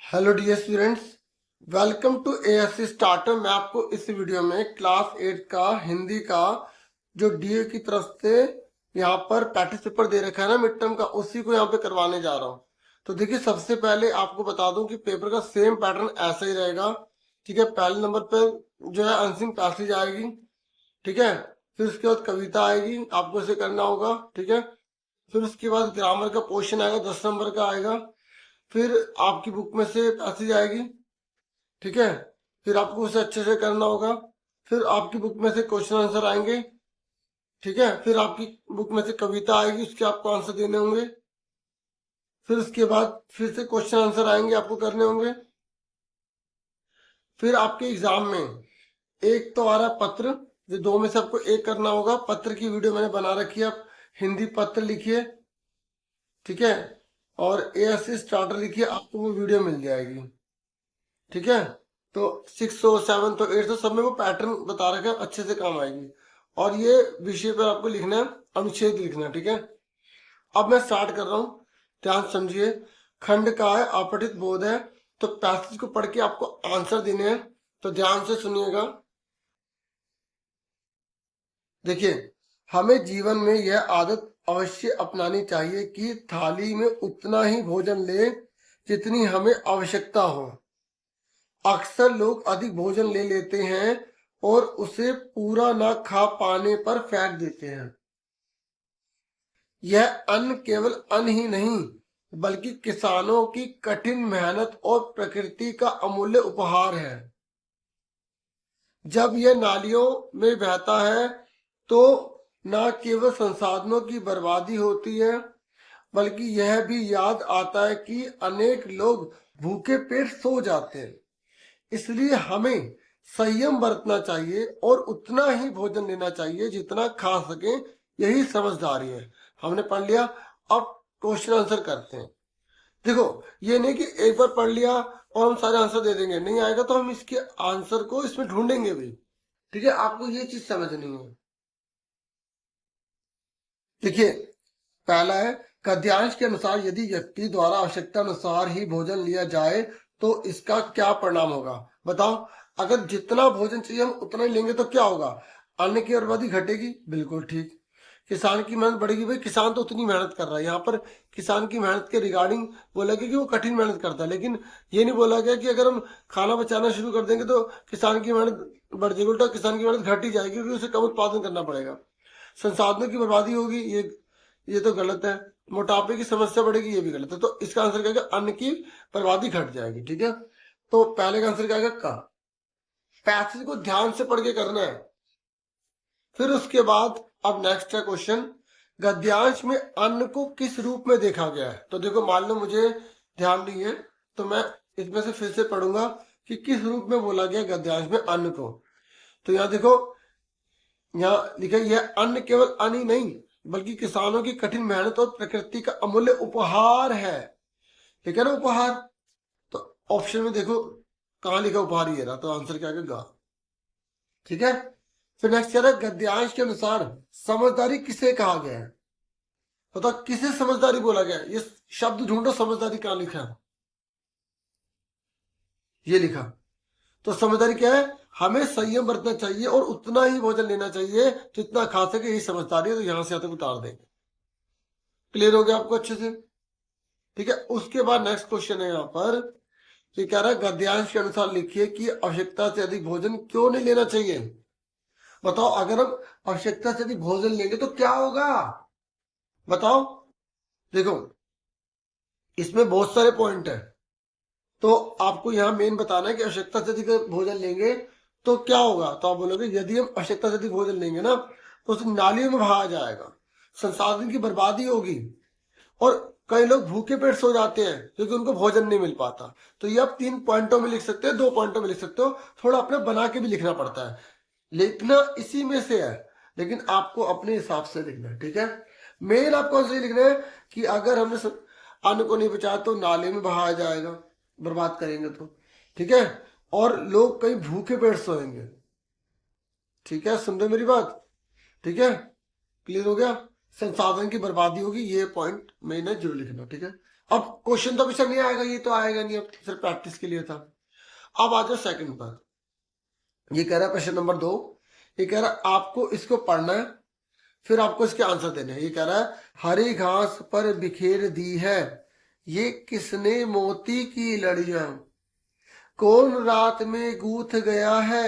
Hello dear students, welcome to ASC starter. मैं आपको इस वीडियो में क्लास 8 का हिंदी का जो डीए की तरफ से यहाँ पर प्रैक्टिस पेपर दे रखा है ना मिड टर्म का, उसी को यहाँ पे करवाने जा रहा हूँ। तो देखिए, सबसे पहले आपको बता दूं कि पेपर का सेम पैटर्न ऐसा ही रहेगा। ठीक है, पहले नंबर पर जो है आंसरिंग पैसेज आएगी। ठीक है, फिर उसके बाद कविता आएगी, आपको इसे करना होगा। ठीक है, फिर उसके बाद ग्रामर का पोर्शन आएगा, 10 नंबर का आएगा। फिर आपकी बुक में से पैसेज आएगी। ठीक है, फिर आपको उसे अच्छे से करना होगा। फिर आपकी बुक में से क्वेश्चन आंसर आएंगे। ठीक है, फिर आपकी बुक में से कविता आएगी, उसके आपको आंसर देने होंगे। फिर उसके बाद फिर से क्वेश्चन आंसर आएंगे, आपको करने होंगे। फिर आपके एग्जाम में एक तो आ रहा है पत्र, जो दो में से आपको एक करना होगा। पत्र की वीडियो मैंने बना रखी है, आप हिंदी पत्र लिखिए। ठीक है, और एएससी स्टार्टर लिखिए, आपको वो वीडियो मिल जाएगी। ठीक है, तो 6 हो 7 हो 8 हो सब में वो पैटर्न बता रखा है, अच्छे से काम आएगी। और ये विषय पर आपको लिखना है, अनुच्छेद लिखना है। ठीक है, अब मैं स्टार्ट कर रहा हूँ, ध्यान समझिए। खंड का है अपठित बोध है, तो पैसेज को पढ़ के आपको आंसर देने हैं, तो ध्यान से सुनिएगा। देखिए, हमें जीवन में यह आदत अवश्य अपनानी चाहिए कि थाली में उतना ही भोजन ले जितनी हमें आवश्यकता हो। अक्सर लोग अधिक भोजन ले लेते हैं और उसे पूरा ना खा पाने पर फेंक देते हैं। यह अन्न केवल अन्न ही नहीं, बल्कि किसानों की कठिन मेहनत और प्रकृति का अमूल्य उपहार है। जब यह नालियों में बहता है तो न केवल संसाधनों की बर्बादी होती है, बल्कि यह भी याद आता है कि अनेक लोग भूखे पेट सो जाते हैं। इसलिए हमें संयम बरतना चाहिए और उतना ही भोजन लेना चाहिए जितना खा सके। यही समझदारी है। हमने पढ़ लिया, अब क्वेश्चन आंसर करते हैं। देखो, ये नहीं कि एक बार पढ़ लिया और हम सारे आंसर दे देंगे, नहीं आएगा तो हम इसके आंसर को इसमें ढूंढेंगे भी। ठीक है, आपको ये चीज समझनी है। देखिए, पहला है, गद्यांश के अनुसार यदि व्यक्ति द्वारा आवश्यकता अनुसार ही भोजन लिया जाए तो इसका क्या परिणाम होगा। बताओ, अगर जितना भोजन चाहिए हम उतना ही लेंगे तो क्या होगा। अन्न की बर्बादी घटेगी, बिल्कुल ठीक। किसान की मेहनत बढ़ेगी, भाई किसान तो उतनी मेहनत कर रहा है। यहाँ पर किसान की मेहनत के रिगार्डिंग बोला गया कि वो कठिन मेहनत करता है, लेकिन ये नहीं बोला गया कि अगर हम खाना बचाना शुरू कर देंगे तो किसान की मेहनत बढ़ जाएगी। उल्टा किसान की मेहनत घट ही जाएगी, क्योंकि उसे कम उत्पादन करना पड़ेगा। संसाधनों की बर्बादी होगी, ये तो गलत है। मोटापे की समस्या बढ़ेगी, ये भी गलत है। तो इसका आंसर क्या है, अन्न की बर्बादी घट जाएगी। ठीक है, तो पहले का आंसर क्या है, का। पैसेज को ध्यान से पढ़ के करना है। फिर उसके बाद अब नेक्स्ट है क्वेश्चन, गद्यांश में अन्न को किस रूप में देखा गया है। तो देखो, मान लो मुझे ध्यान नहीं है, तो मैं इसमें से फिर से पढ़ूंगा कि किस रूप में बोला गया गद्यांश में अन्न को। तो यहाँ देखो, यहाँ लिखा यह अन्न केवल अन्न ही नहीं, बल्कि किसानों की कठिन मेहनत और प्रकृति का अमूल्य उपहार है। ठीक है ना, उपहार। तो ऑप्शन में देखो कहाँ लिखा उपहार, ये रहा, तो आंसर क्या आएगा, गा। ठीक है, फिर नेक्स्ट कह रहा है, गद्यांश के अनुसार समझदारी किसे कहा गया है। बताओ, किसे समझदारी बोला गया है। ये शब्द ढूंढो, समझदारी कहाँ लिखा है, ये लिखा। तो समझदारी क्या है, हमें संयम बरतना चाहिए और उतना ही भोजन लेना चाहिए जितना खा सके, यही समझदारी है। तो यहां से आते उतार देंगे। क्लियर हो गया आपको अच्छे से। ठीक है, उसके बाद नेक्स्ट क्वेश्चन है यहाँ पर, ये कह रहा है, गद्यांश के अनुसार लिखिए कि आवश्यकता से अधिक भोजन क्यों नहीं लेना चाहिए। बताओ, अगर हम आवश्यकता से अधिक भोजन लेंगे तो क्या होगा, बताओ। देखो, इसमें बहुत सारे पॉइंट है, तो आपको यहाँ मेन बताना है कि आवश्यकता से अधिक भोजन लेंगे तो क्या होगा। तो आप बोलोगे, यदि हम आवश्यकता से अधिक भोजन लेंगे ना तो उसे नालियों में बहाया जाएगा, संसाधन की बर्बादी होगी, और कई लोग भूखे पेट सो जाते हैं क्योंकि उनको भोजन नहीं मिल पाता। तो ये आप 3 पॉइंटों में लिख सकते हैं, 2 पॉइंटों में लिख सकते हो, थोड़ा अपने बना के भी लिखना पड़ता है। लिखना इसी में से है, लेकिन आपको अपने हिसाब से लिखना है। ठीक है, मेन आपको ऐसे लिखना है कि अगर हमने अन्न को नहीं बचाया तो नाले में बहाया जाएगा, बर्बाद करेंगे तो। ठीक है, और लोग कहीं भूखे पेट सोएंगे। ठीक है, सुन रहे मेरी बात। ठीक है, क्लियर हो गया। संसाधन की बर्बादी होगी, ये पॉइंट मेन है, जरूर लिखना। ठीक है, अब क्वेश्चन तो अभी से नहीं आएगा, ये तो आएगा नहीं, अब सिर्फ प्रैक्टिस के लिए था। अब आ जाओ सेकंड पर। ये कह रहा है प्रश्न नंबर 2, ये कह रहा है आपको इसको पढ़ना है, फिर आपको इसके आंसर देने हैं। ये कह रहा है हरी घास पर बिखेर दी है ये किसने मोती की लड़ियां, कौन रात में गूंथ गया है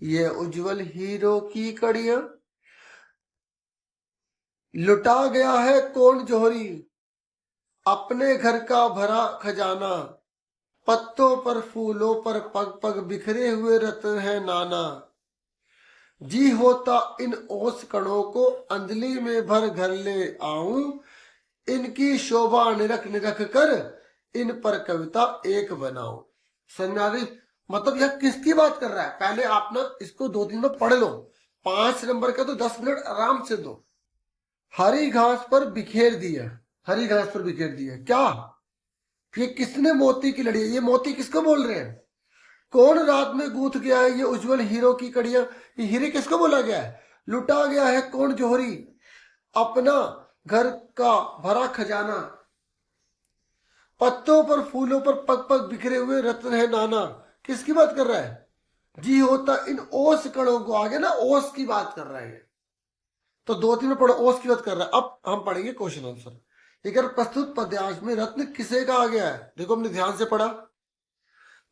ये उज्जवल हीरो की कड़ियां, लुटा गया है कौन जोहरी अपने घर का भरा खजाना, पत्तों पर फूलों पर पग पग बिखरे हुए रत्न है नाना, जी होता इन ओस कणों को अंजलि में भर घर ले आऊं, इनकी शोभा निरख निरख कर इन पर कविता एक बनाऊं। समझ में आ गई? मतलब यह किसकी बात कर रहा है? पहले आप ना इसको 2 दिन में पढ़ लो, 5 नंबर का तो 10 मिनट आराम से दो। हरी घास पर बिखेर दी है, हरी घास पर बिखेर दी है क्या? ये किसने मोती की लड़ी है? ये मोती किसको बोल रहे हैं? कौन रात में गूंथ गया है ये उज्जवल हीरो की कड़ियां, ये हीरे किसको बोला गया है? लुटा गया है कौन जोहरी अपना घर का भरा खजाना, पत्तों पर फूलों पर पग पग बिखरे हुए रत्न है नाना, किसकी बात कर रहा है? जी होता इन ओस कणों को, आगे ना ओस की बात कर रहा है। तो 2 3 में पढ़ो, ओस की बात कर रहा है। अब हम पढ़ेंगे क्वेश्चन आंसर। लेकिन प्रस्तुत पद्यांश में रत्न किसे कहा गया है? देखो हमने ध्यान से पढ़ा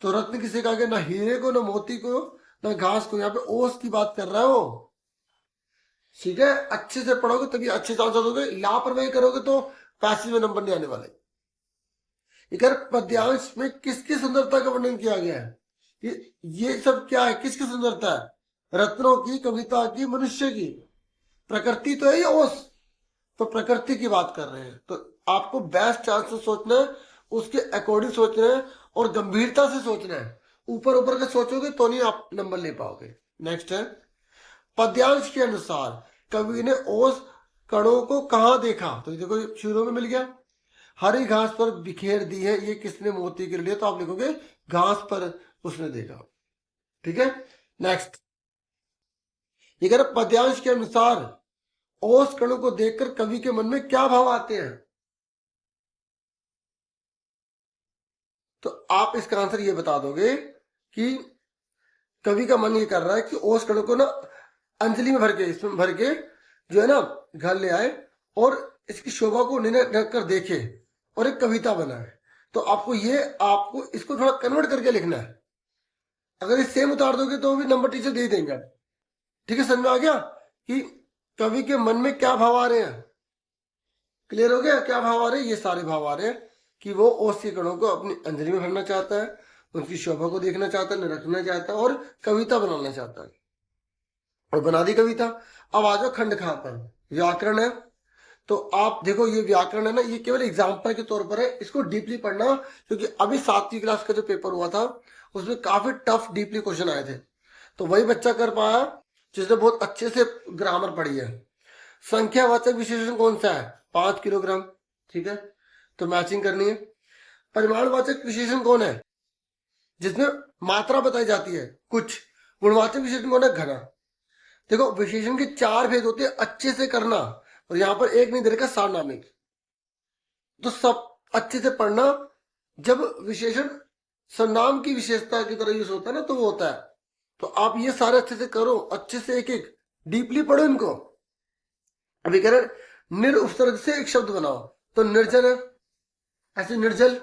तो रत्न किसे कहा गया? ना हीरे को, ना मोती को, ना घास को। यहाँ पे ओस की बात कर रहा है वो। ठीक है, अच्छे से पढ़ोगे तभी अच्छे से आंसर दोगे, लापरवाही करोगे तो पैसे में नंबर नहीं आने वाले। इधर पद्यांश में किसकी सुंदरता का वर्णन किया गया है? ये सब क्या है? किसकी सुंदरता है? रत्नों की, कविता की, मनुष्य की? प्रकृति तो है ये ओस, तो प्रकृति की बात कर रहे हैं। तो आपको बेस्ट आंसर सोचना है, उसके अकॉर्डिंग सोचना है और गंभीरता से सोचना है। ऊपर ऊपर का सोचोगे तो नहीं आप नंबर ले पाओगे। नेक्स्ट है, पद्यांश के अनुसार कवि ने ओस कणों को कहां देखा? तो देखो शुरू में मिल गया, हरी घास पर बिखेर दी है ये किसने मोती के लिए, तो आप लिखोगे घास पर उसने देखा। ठीक है, नेक्स्ट ये कह रहा पद्यांश के अनुसार ओस कणों को देखकर कवि के मन में क्या भाव आते हैं? तो आप इसका आंसर ये बता दोगे कि कवि का मन ये कर रहा है कि ओस कणों को ना अंजलि में भर के, इसमें भर के जो है ना घर ले आए और इसकी शोभा को निरख कर देखे और एक कविता बनाए। तो आपको इसको थोड़ा कन्वर्ट करके लिखना है। अगर इस सेम उतार दोगे तो भी नंबर टीचर दे देंगे। ठीक है, समझ में आ गया कि कवि के मन में क्या भाव आ रहे हैं? क्लियर हो गया क्या भाव आ रहे हैं? ये सारे भाव आ रहे हैं कि वो ओस के कणों को अपनी अंजलि में भरना चाहता है, उनकी शोभा को देखना चाहता है, निरखना चाहता है और कविता बनाना चाहता है, और बना दी कविता। अब आ जाओ खंड खा पर, व्याकरण है। तो आप देखो ये व्याकरण है ना, ये केवल एग्जाम्पल के तौर पर है, इसको डीपली पढ़ना, क्योंकि अभी 7वीं क्लास का जो पेपर हुआ था उसमें काफी टफ डीपली क्वेश्चन आए थे, तो वही बच्चा कर पाया जिसने बहुत अच्छे से ग्रामर पढ़ी है। संख्यावाचक विशेषण कौन सा है? 5 किलोग्राम। ठीक है, तो मैचिंग करनी है। परिमाणवाचक विशेषण कौन है? जिसमें मात्रा बताई जाती है कुछ। गुणवाचक विशेषण कौन है? घना। देखो विशेषण के 4 भेद होते हैं, अच्छे से करना, और यहां पर एक नहीं दे रखा सार्वनामिक, तो सब अच्छे से पढ़ना। जब विशेषण सर्वनाम की विशेषता की तरह यूज होता है ना, तो वो होता है। तो आप ये सारे अच्छे से करो, अच्छे से एक एक डीपली पढ़ो इनको। अभी कह रहे निर उपसर्ग से एक शब्द बनाओ, तो निर्जन है, ऐसे निर्जल।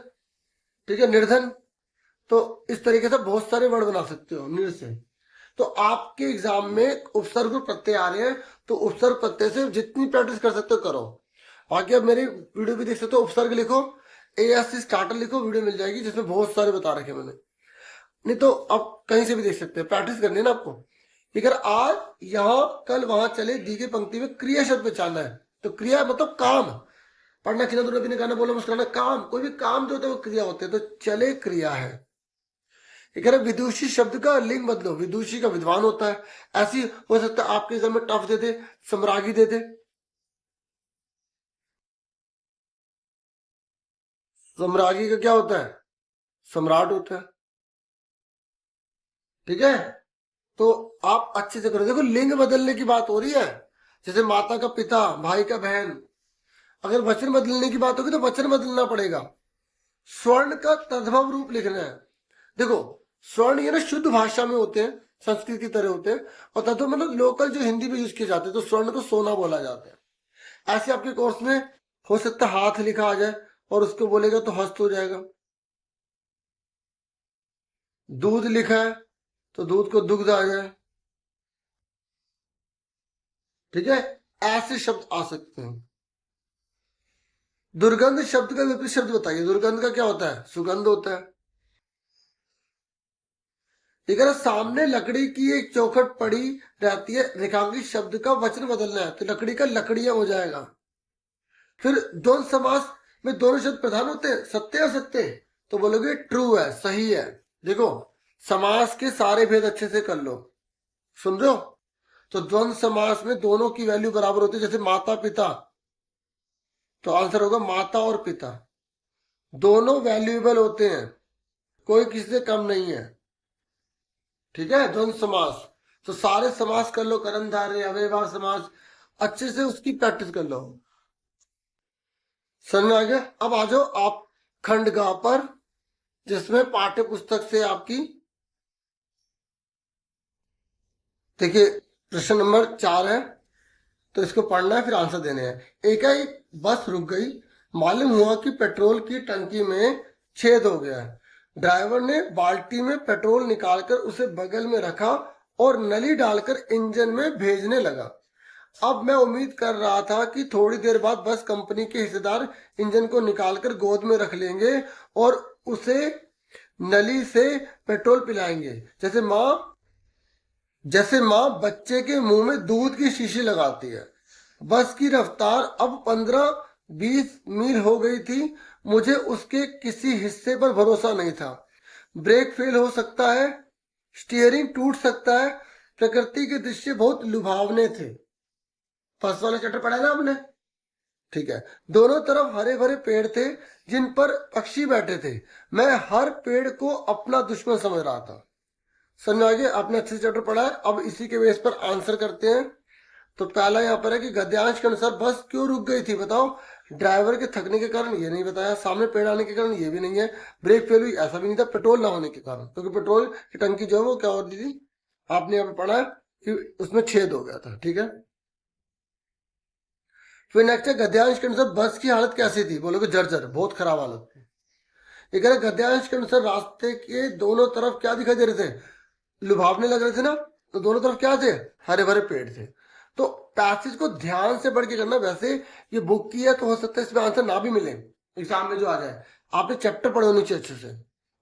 ठीक है, निर्धन। तो इस तरीके से बहुत सारे वर्ड बना सकते हो निर से। तो आपके एग्जाम में उपसर्ग प्रत्यय आ रहे हैं, तो उपसर्ग प्रत्यय से जितनी प्रैक्टिस कर सकते हो करो। बाकी अब मेरी वीडियो भी देख सकते हो, उपसर्ग लिखो, ASC स्टार्टर लिखो, वीडियो मिल जाएगी जिसमें बहुत सारे बता रखे मैंने। नहीं तो आप कहीं से भी देख सकते हैं, प्रैक्टिस करनी है ना आपको। अगर आज यहां कल वहां चले, दी गई पंक्ति में क्रिया शब्द पहचानना है। तो क्रिया मतलब काम, पढ़ना खिला नबी ने गाना बोला मुस्कुराना, काम, कोई भी काम जो होता है वो क्रिया होते हैं। तो चले क्रिया है। विदुषी शब्द का लिंग बदलो, विदुषी का विद्वान होता है, ऐसी हो सकता है आपके एग्जाम में टफ दे दे, सम्रागी दे दे। सम्रागी का क्या होता है? सम्राट होता है। ठीक है, तो आप अच्छे से करो। देखो लिंग बदलने की बात हो रही है, जैसे माता का पिता, भाई का बहन। अगर वचन बदलने की बात होगी तो वचन बदलना पड़ेगा। स्वर्ण का तद्भव रूप लिखना है। देखो स्वर्ण ये ना शुद्ध भाषा में होते हैं, संस्कृत की तरह होते हैं, और तद्भव मतलब लोकल जो हिंदी में यूज किए जाते हैं। तो स्वर्ण को सोना बोला जाता है। ऐसे आपके कोर्स में हो सकता है हाथ लिखा आ जाए और उसको बोलेगा तो हस्त हो जाएगा। दूध लिखा है तो दूध को दुग्ध आ जाए। ठीक है, ऐसे शब्द आ सकते हैं। दुर्गंध शब्द का विपरीत शब्द बताइए। दुर्गंध का क्या होता है? सुगंध होता है। ठीक है ना, सामने लकड़ी की एक चौखट पड़ी रहती है, रेखांकित शब्द का वचन बदलना है तो लकड़ी का लकड़ियां हो जाएगा। फिर द्वंद समास में दोनों शब्द प्रधान होते हैं, सत्य या सत्य, तो बोलोगे ट्रू है, सही है। देखो समास के सारे भेद अच्छे से कर लो, सुन रहे हो? तो द्वंद समास में दोनों की वैल्यू बराबर होती है। जैसे माता पिता, तो आंसर होगा माता और पिता, दोनों वैल्यूएबल होते हैं, कोई किसी से कम नहीं है। ठीक है, द्वंद समास। तो सारे समास कर लो, कर्मधारय अव्ययभाव समास, अच्छे से उसकी प्रैक्टिस कर लो। समझ में आ गया? अब आ जाओ आप खंड ग पर, जिसमें पाठ्य पुस्तक से आपकी, देखिए प्रश्न नंबर 4 है, तो इसको पढ़ना है फिर आंसर देने हैं। एकाएक बस रुक गई, मालूम हुआ कि पेट्रोल की टंकी में छेद हो गया है। ड्राइवर ने बाल्टी में पेट्रोल निकालकर उसे बगल में रखा और नली डालकर इंजन में भेजने लगा। अब मैं उम्मीद कर रहा था कि थोड़ी देर बाद बस कंपनी के हिस्सेदार इंजन को निकालकर गोद में रख लेंगे और उसे नली से पेट्रोल पिलाएंगे, जैसे माँ बच्चे के मुंह में दूध की शीशी लगाती है। बस की रफ्तार अब 15-20 मील हो गई थी। मुझे उसके किसी हिस्से पर भरोसा नहीं था। ब्रेक फेल हो सकता है, स्टीयरिंग टूट सकता है। प्रकृति के दृश्य बहुत लुभावने थे। फर्स्ट वाला चैप्टर पढ़ा ना आपने? ठीक है। दोनों तरफ हरे भरे पेड़ थे जिन पर पक्षी बैठे थे। मैं हर पेड़ को अपना दुश्मन समझ रहा था। समझ आगे? आपने अच्छे से चैप्टर पढ़ा है। अब इसी के बेस पर आंसर करते हैं। तो पहला यहाँ पर है कि गद्यांश के अनुसार बस क्यों रुक गई थी, बताओ। ड्राइवर के थकने के कारण, ये नहीं बताया। सामने पेड़ आने के कारण, ये भी नहीं है। ब्रेक फेल हुई, ऐसा भी नहीं था। पेट्रोल ना होने के कारण, क्योंकि पेट्रोल की टंकी जो है वो क्या होती थी, आपने यहाँ पे पढ़ा है कि उसमें छेद हो गया था। ठीक है, फिर नेक्स्ट है गद्यांश के अनुसार बस की हालत कैसी थी, बोलोगे जर्जर, बहुत खराब हालत थी। ये कह रहे गद्यांश के अनुसार रास्ते के दोनों तरफ क्या दिखाई दे रहे थे, लुभावने लग रहे थे ना। तो दोनों तरफ क्या थे, हरे भरे पेड़ थे। तो पैसेज को ध्यान से पढ़ के करना। वैसे ये बुक की है तो हो सकता है इसमें आंसर ना भी मिले एग्जाम में जो आ जाए। आपने चैप्टर पढ़े होने चाहिए अच्छे से,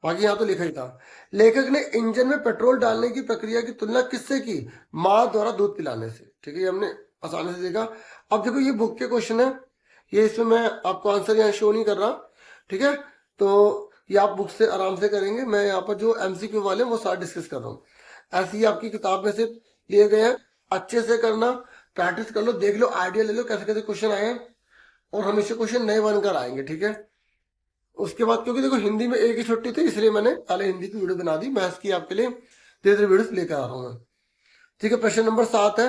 बाकी यहाँ तो लिखा ही था। लेखक ने इंजन में पेट्रोल डालने की प्रक्रिया की तुलना किससे की, माँ द्वारा दूध पिलाने से। ठीक है, ये हमने आसानी से देखा। अब देखो ये बुक के क्वेश्चन है, ये इसमें मैं आपको आंसर यहाँ शो नहीं कर रहा। ठीक है, तो ये आप बुक से आराम से करेंगे। मैं यहाँ पर जो एमसीक्यू वाले हैं वो सारे डिस्कस कर रहा हूँ। ऐसे ही आपकी किताब में से लिए गए हैं, अच्छे से करना, प्रैक्टिस कर लो, देख लो, आइडिया ले लो कैसे कैसे क्वेश्चन आए हैं, और हमेशा क्वेश्चन नए बनकर आएंगे। ठीक है, उसके बाद क्योंकि देखो हिंदी में एक ही छुट्टी थी, इसलिए मैंने पहले हिंदी की वीडियो बना दी। मैथ्स की आपके लिए धीरे धीरे वीडियो लेकर आ रहा हूँ मैं। ठीक है, प्रश्न नंबर 7 है,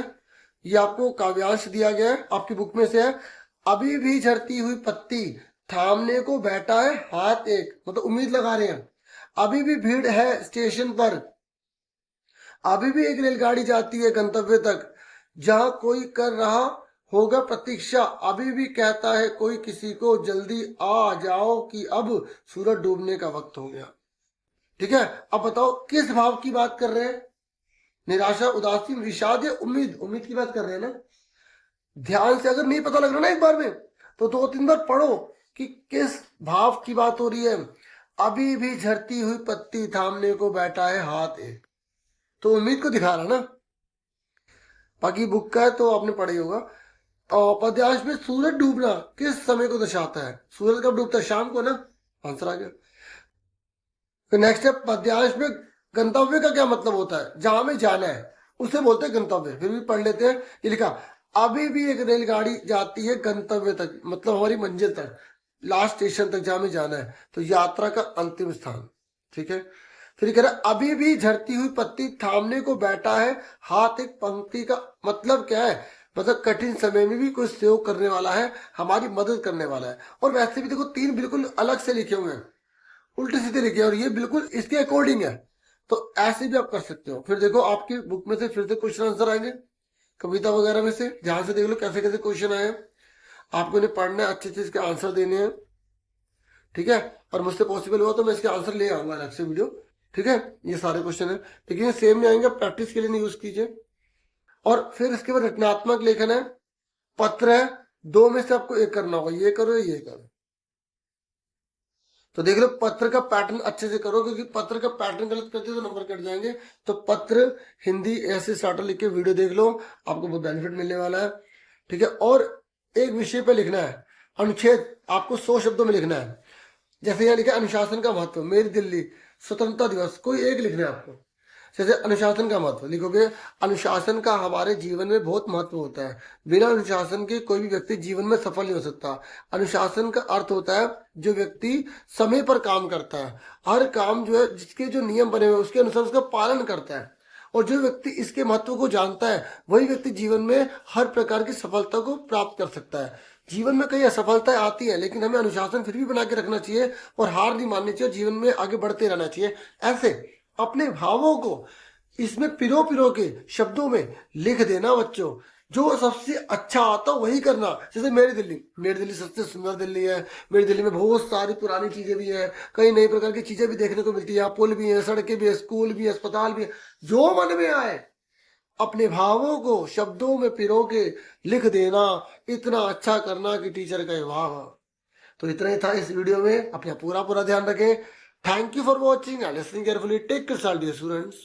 ये आपको काव्यांश दिया गया है, आपकी बुक में से है। अभी भी झड़ती हुई पत्ती, थामने को बैठा है हाथ एक, मतलब उम्मीद लगा रहे हैं। अभी भी भीड़ है स्टेशन पर, अभी भी एक रेलगाड़ी जाती है गंतव्य तक, जहां कोई कर रहा होगा प्रतीक्षा। अभी भी कहता है कोई किसी को, जल्दी आ जाओ कि अब सूरज डूबने का वक्त हो गया। ठीक है, अब बताओ किस भाव की बात कर रहे हैं, निराशा, उदासी, विषाद या उम्मीद? उम्मीद की बात कर रहे हैं ना। ध्यान से अगर नहीं पता लग रहा ना एक बार में, तो 2-3 बार पढ़ो कि किस भाव की बात हो रही है। अभी भी झड़ती हुई पत्ती, थामने को बैठा है हाथ एक, तो उम्मीद को दिखा रहा ना। बाकी बुक का है तो आपने पढ़ा ही होगा। और पद्यांश में सूरज डूबना किस समय को दर्शाता है, सूरज कब डूबता है, शाम को ना। आंसर आ गया। फिर नेक्स्ट है पद्यांश में गंतव्य का क्या मतलब होता है, जहां में जाना है उसे बोलते हैं गंतव्य। फिर भी पढ़ लेते हैं। ये लिखा, अभी भी एक रेलगाड़ी जाती है गंतव्य तक, मतलब हमारी मंजिल तक, लास्ट स्टेशन तक जहां में जाना है, तो यात्रा का अंतिम स्थान। ठीक है, फिर कह रहा अभी भी झड़ती हुई पत्ती, थामने को बैठा है हाथ एक। पंक्ति का मतलब क्या है, मतलब कठिन समय में भी कोई सहयोग करने वाला है, हमारी मदद करने वाला है। और वैसे भी देखो 3 बिल्कुल अलग से लिखे हुए हैं, उल्टी सीधी लिखी है और ये बिल्कुल इसके अकॉर्डिंग है। तो ऐसे भी आप कर सकते हो। फिर देखो आपकी बुक में से फिर से क्वेश्चन आंसर आएंगे कविता वगैरह में से, ध्यान से देख लो कैसे कैसे क्वेश्चन आए हैं। आपको इन्हें पढ़ना है, अच्छे अच्छे इसके आंसर देने हैं, ठीक है। और मुझसे पॉसिबल हुआ तो मैं इसके आंसर ले आऊंगा अलग से वीडियो, ठीक है। ये सारे क्वेश्चन है, लेकिन ये सेम नहीं आएंगे, प्रैक्टिस के लिए नहीं यूज कीजिए। और फिर इसके बाद रचनात्मक लेखन है, पत्र है, दो में से आपको एक करना होगा, ये करो या ये करो। तो देख लो पत्र का पैटर्न अच्छे से करो, क्योंकि पत्र का पैटर्न गलत करते तो नंबर कट जाएंगे। तो पत्र हिंदी ऐसे स्टार्टर लिख के वीडियो देख लो, आपको बहुत बेनिफिट मिलने वाला है, ठीक है। और एक विषय पे लिखना है, अनुच्छेद आपको 100 शब्दों में लिखना है। जैसे यहाँ लिखा अनुशासन का महत्व, मेरी दिल्ली, स्वतंत्रता दिवस, कोई एक लिखना है आपको। जैसे अनुशासन का महत्व लिखोगे, अनुशासन का हमारे जीवन में बहुत महत्व होता है, बिना अनुशासन के कोई भी व्यक्ति जीवन में सफल नहीं हो सकता। अनुशासन का अर्थ होता है जो व्यक्ति समय पर काम करता है, हर काम जो है जिसके जो नियम बने हुए उसके अनुसार उसका पालन करता है। और जो व्यक्ति इसके महत्व को जानता है वही व्यक्ति जीवन में हर प्रकार की सफलता को प्राप्त कर सकता है। जीवन में कई असफलताएं आती है, लेकिन हमें अनुशासन फिर भी बना के रखना चाहिए और हार नहीं माननी चाहिए, जीवन में आगे बढ़ते रहना चाहिए। ऐसे अपने भावों को इसमें पिरो पिरो के शब्दों में लिख देना बच्चों, जो सबसे अच्छा आता वही करना। जैसे मेरी दिल्ली सबसे सुंदर दिल्ली है, मेरी दिल्ली में बहुत सारी पुरानी चीजें भी हैं, कई नई प्रकार की चीजें भी देखने को मिलती है, यहाँ पुल भी है, सड़कें भी है, स्कूल भी है, अस्पताल भी है। जो मन में आए अपने भावों को शब्दों में पिरो के लिख देना, इतना अच्छा करना कि टीचर कहे वाह वाह। तो इतना ही था इस वीडियो में, अपना पूरा पूरा ध्यान रखें। Thank you for watching and listening carefully. Take care dear students.